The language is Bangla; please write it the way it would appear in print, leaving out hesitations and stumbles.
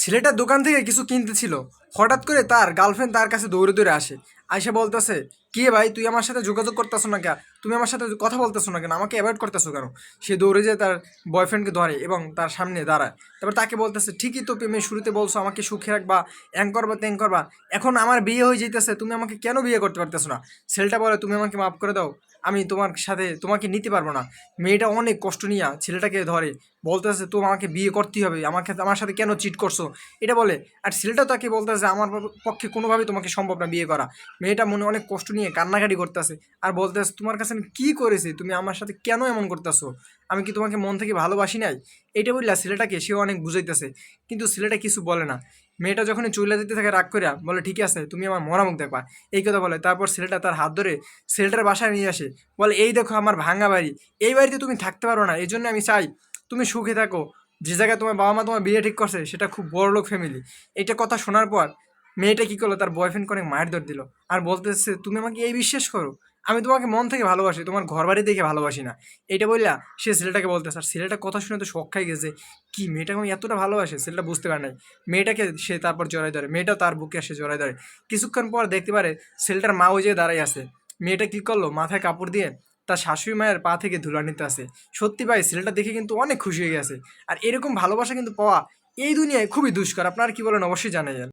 ছেলেটা দোকান থেকে কিছু কিনতেছিল। হঠাৎ করে তার গার্লফ্রেন্ড তার কাছে দৌড়ে দৌড়ে আসে। আইসা বলতেছে, কি রে ভাই, তুই আমার সাথে যোগাযোগ করতেছো না কেন? তুমি আমার সাথে কথা বলতেছো না কেন? আমাকে অ্যাভয়েড করতেছো কেন? সে দৌড়ে যেয়ে তার বয়ফ্রেন্ডকে ধরে এবং তার সামনে দাঁড়ায়। তারপর তাকে বলতেছে, ঠিকই তো প্রেমের শুরুতে বলছো আমাকে সুখে রাখবা, অ্যাং করবা ত্যাং করবা, এখন আমার বিয়ে হয়ে যেতেছে, তুমি আমাকে কেন বিয়ে করতে পারতেছো না? ছেলেটা বলে, তুমি আমাকে মাফ করে দাও, আমি তোমার সাথে তোমাকে নিতে পারবো না। মেয়েটা অনেক কষ্ট নিয়ে ছেলেটাকে ধরে, বলতেছে, তো আমাকে বিয়ে করতেই হবে, আমাকে আমার সাথে কেন চিট করছো, এটা বলে। আর ছেলেটাও তাকে বলতেছে, আমার পক্ষে কোনোভাবেই তোমাকে সম্ভব না বিয়ে করা। মেয়েটা মনে অনেক কষ্ট নিয়ে কান্নাকাটি করতেছে আর বলতেছে, তোমার কাছে আমি কী করেছি, তুমি আমার সাথে কেন এমন করতেছো, আমি কি তোমাকে মন থেকে ভালোবাসি নাই? এইটা বললা ছেলেটাকে সেও অনেক বুঝাইতেছে, কিন্তু ছেলেটা কিছু বলে না। মেয়েটা যখনই চলে যেতে থাকে রাগ করিয়া বলে, ঠিক আছে, তুমি আমার মরা মুখ দেখবা, এই কথা বলে। তারপর ছেলেটা তার হাত ধরে ছেলেটার বাসায় নিয়ে আসে, বলে, এই দেখো আমার ভাঙা বাড়ি, এই বাড়িতে তুমি থাকতে পারো না, এই জন্য আমি চাই তুমি সুখে থাকো। যে জায়গায় তোমার বাবা মা তোমার বিয়ে ঠিক করছে সেটা খুব বড়লোক ফ্যামিলি। এটা কথা শোনার পর মেয়েটা কি করলো, তার বয়ফ্রেন্ডকে অনেক মায়ের দর দিল আর বলতেছে, তুমি আমাকে এই বিশ্বাস করো, আমি তোমাকে মন থেকে ভালোবাসি, তোমার ঘর বাড়ি দেখে ভালোবাসি না। এইটা বললা সে ছেলেটাকে বলতেছে, আর ছেলেটা কথা শুনে তো শখ খাই গেছে, কি মেয়েটাকে আমি এতটা ভালোবাসে, ছেলেটা বুঝতে পারে নাই। মেয়েটাকে সে তারপর জড়াই ধরে, মেয়েটাও তার বুকে এসে জড়াই ধরে। কিছুক্ষণ পর দেখতে পারে ছেলেটার মা ওই যে দাঁড়াই আছে। মেয়েটা কি করলো, মাথায় কাপড় দিয়ে তার শাশুড়ি মায়ের পা থেকে ধুলা নিতে আসে। সত্যি ভাই, ছেলেটা দেখে কিন্তু অনেক খুশি হয়ে গেছে। আর এরকম ভালোবাসা কিন্তু পাওয়া এই দুনিয়ায় খুবই দুষ্কর। আপনারা কি বলেন অবশ্যই জানাবেন।